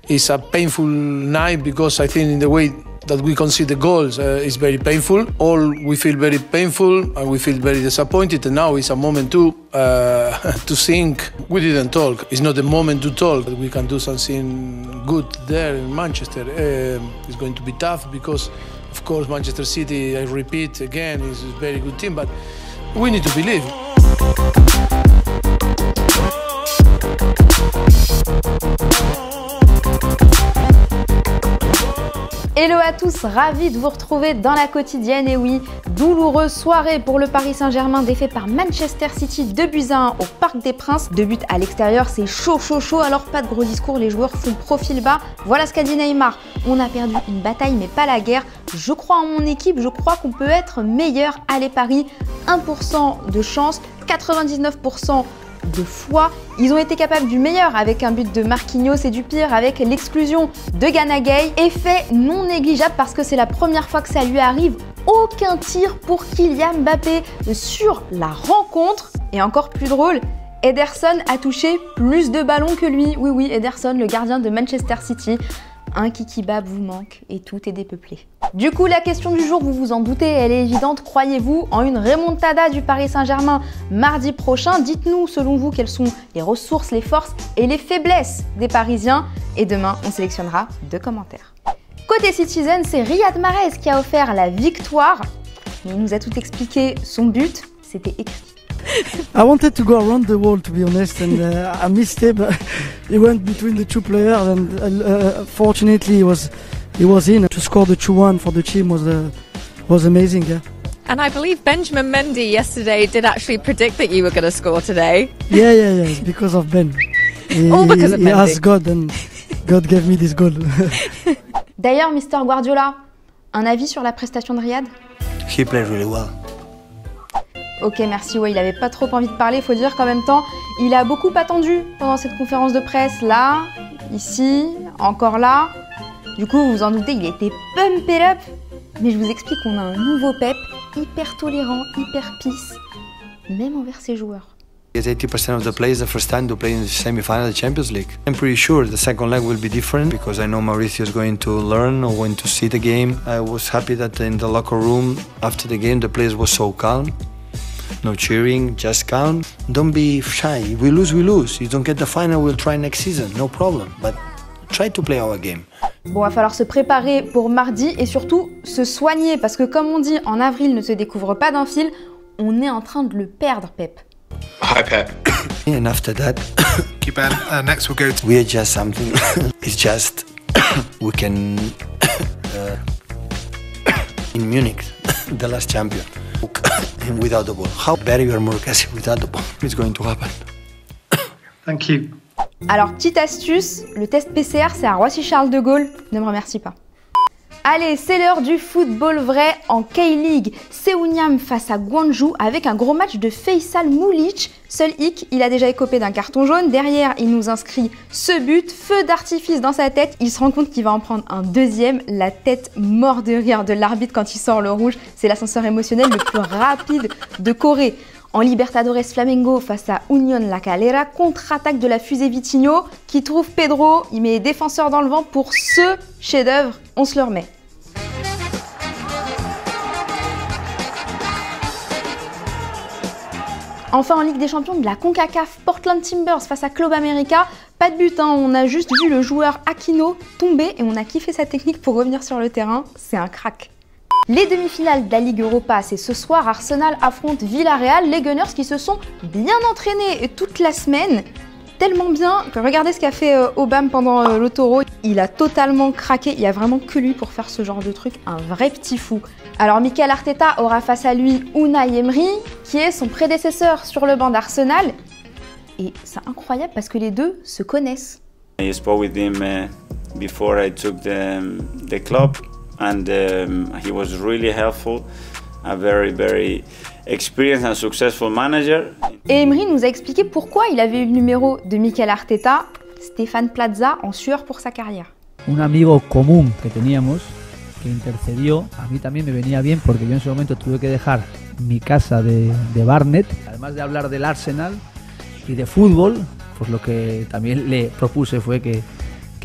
it's a painful night because I think in the way that we concede the goals is very painful. All we feel very painful and we feel very disappointed. And now it's a moment to think. We didn't talk. It's not the moment to talk. We can do something good there in Manchester. It's going to be tough because, of course, Manchester City, I repeat again, is a very good team. But we need to believe. Hello à tous, ravi de vous retrouver dans la quotidienne. Et oui, douloureuse soirée pour le Paris Saint-Germain, défait par Manchester City 2-1 au Parc des Princes. 2 buts à l'extérieur, c'est chaud, alors pas de gros discours, les joueurs font profil bas. Voilà ce qu'a dit Neymar, on a perdu une bataille mais pas la guerre. Je crois en mon équipe, je crois qu'on peut être meilleur. Allez Paris, 1% de chance, 99% de foi. Ils ont été capables du meilleur avec un but de Marquinhos et du pire avec l'exclusion de Gana Gueye. Effet non négligeable parce que c'est la première fois que ça lui arrive. Aucun tir pour Kylian Mbappé sur la rencontre. Et encore plus drôle, Ederson a touché plus de ballons que lui. Oui, Ederson, le gardien de Manchester City. Un kiki-bab vous manque et tout est dépeuplé. Du coup, la question du jour, vous vous en doutez, elle est évidente. Croyez-vous en une remontada du Paris Saint-Germain mardi prochain? Dites-nous, selon vous, quelles sont les ressources, les forces et les faiblesses des Parisiens. Et demain, on sélectionnera 2 commentaires. Côté Citizen, c'est Riyad Mahrez qui a offert la victoire. Il nous a tout expliqué, son but, c'était écrit. I wanted to go around the wall, to be honest, and I missed it. But he went between the 2 players, and fortunately, he was in. To score the 2-1 for the team was amazing. Yeah. And I believe Benjamin Mendy yesterday did actually predict that you were going to score today. Yeah. It's because of Ben. All because of Mendy. He asked God, and God gave me this goal. D'ailleurs, Mr Guardiola, un avis sur la prestation de Riyad? He played really well. Ok, merci, ouais, il avait pas trop envie de parler, faut dire qu'en même temps, il a beaucoup attendu pendant cette conférence de presse, là, ici, encore là. Du coup, vous vous en doutez, il était pumped up. Mais je vous explique qu'on a un nouveau Pep, hyper tolérant, hyper peace, même envers ses joueurs. It's 80% of the players the first time to play in the semi-final of the Champions League. I'm pretty sure the second leg will be different because I know Mauricio is going to learn or going to see the game. I was happy that in the locker room after the game the players were so calm. No cheering, just calm. Don't be shy. If we lose, we lose. You don't get the final, we'll try next season. No problem. But try to play our game. Bon, va falloir se préparer pour mardi et surtout se soigner parce que comme on dit, en avril ne se découvre pas d'un fil. On est en train de le perdre, Pep. Hi, Pep. And after that, Keep on. Next we'll go to... we adjust something. It's just we can in Munich, the last champion. Without the ball. How better you are more aggressive without the ball. It's going to happen. Thank you. Alors, petite astuce, le test PCR, c'est à Roissy-Charles de Gaulle. Ne me remercie pas. Allez, c'est l'heure du football vrai en K-League. Seouniam face à Gwangju avec un gros match de Faisal Moulich. Seul hic, il a déjà écopé d'un carton jaune. Derrière, il nous inscrit ce but. Feu d'artifice dans sa tête. Il se rend compte qu'il va en prendre un deuxième. La tête mort de rire de l'arbitre quand il sort le rouge. C'est l'ascenseur émotionnel le plus rapide de Corée. En Libertadores Flamengo face à Unión La Calera, contre-attaque de la fusée Vitinho qui trouve Pedro. Il met les défenseurs dans le vent pour ce chef-d'œuvre. On se le remet. Enfin, en Ligue des Champions de la CONCACAF, Portland Timbers face à Club América. Pas de but, hein, on a juste vu le joueur Aquino tomber et on a kiffé sa technique pour revenir sur le terrain. C'est un crack. Les demi-finales de la Ligue Europa, c'est ce soir. Arsenal affronte Villarreal. Les Gunners qui se sont bien entraînés toute la semaine. Tellement bien que regardez ce qu'a fait Obama pendant le Taureau. Il a totalement craqué. Il n'y a vraiment que lui pour faire ce genre de truc. Un vrai petit fou. Alors Mikel Arteta aura face à lui Unai Emery, qui est son prédécesseur sur le banc d'Arsenal. Et c'est incroyable parce que les deux se connaissent. I spoke with him before I took the club, and he was really helpful. A very experienced and successful manager. Et Emery nous a expliqué pourquoi il avait eu le numéro de Mikel Arteta, Stéphane Plaza, en sueur pour sa carrière. Un amigo común que teníamos que intercedió, a mí también me venía bien porque yo en ese momento tuve que dejar mi casa de Barnet, además de hablar del Arsenal y de fútbol, pues lo que también le propuse fue que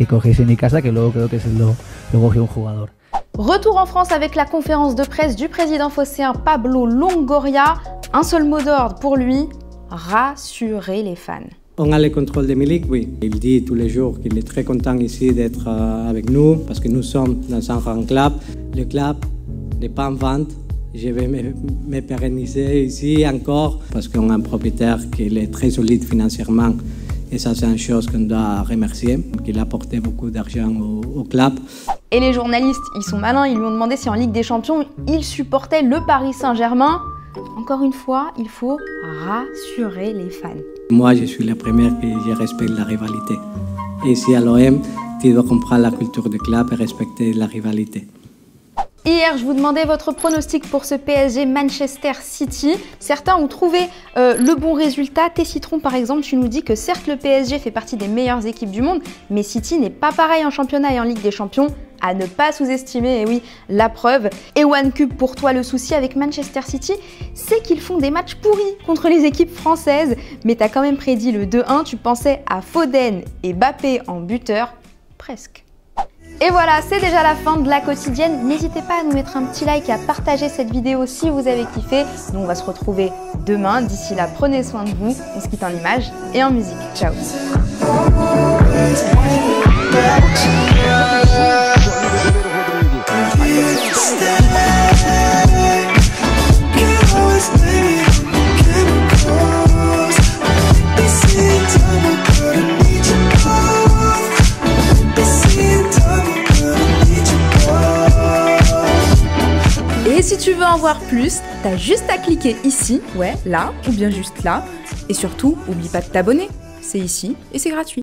cogiese mi casa, que luego creo que se lo cogió un jugador. Retour en France avec la conférence de presse du président phocéen Pablo Longoria. Un seul mot d'ordre pour lui, rassurer les fans. On a le contrôle de Milik, oui. Il dit tous les jours qu'il est très content ici d'être avec nous parce que nous sommes dans un grand club. Le club n'est pas en vente. Je vais me pérenniser ici encore parce qu'on a un propriétaire qui est très solide financièrement. Et ça, c'est une chose qu'on doit remercier, qu'il a apporté beaucoup d'argent au club. Et les journalistes, ils sont malins, ils lui ont demandé si en Ligue des Champions, il supportait le Paris Saint-Germain. Encore une fois, il faut rassurer les fans. Moi, je suis la première que je respecte la rivalité. Et ici à l'OM, tu dois comprendre la culture du club et respecter la rivalité. Hier, je vous demandais votre pronostic pour ce PSG Manchester City. Certains ont trouvé le bon résultat. Tessitron, par exemple, tu nous dis que certes, le PSG fait partie des meilleures équipes du monde, mais City n'est pas pareil en championnat et en Ligue des Champions. À ne pas sous-estimer, et oui, la preuve. Et OneCube, pour toi, le souci avec Manchester City, c'est qu'ils font des matchs pourris contre les équipes françaises. Mais t'as quand même prédit le 2-1, tu pensais à Foden et Mbappé en buteur. Presque. Et voilà, c'est déjà la fin de la quotidienne. N'hésitez pas à nous mettre un petit like et à partager cette vidéo si vous avez kiffé. Nous, on va se retrouver demain. D'ici là, prenez soin de vous. On se quitte en images et en musique. Ciao. Et si tu veux en voir plus, t'as juste à cliquer ici, ouais, là, ou bien juste là. Et surtout, oublie pas de t'abonner. C'est ici et c'est gratuit.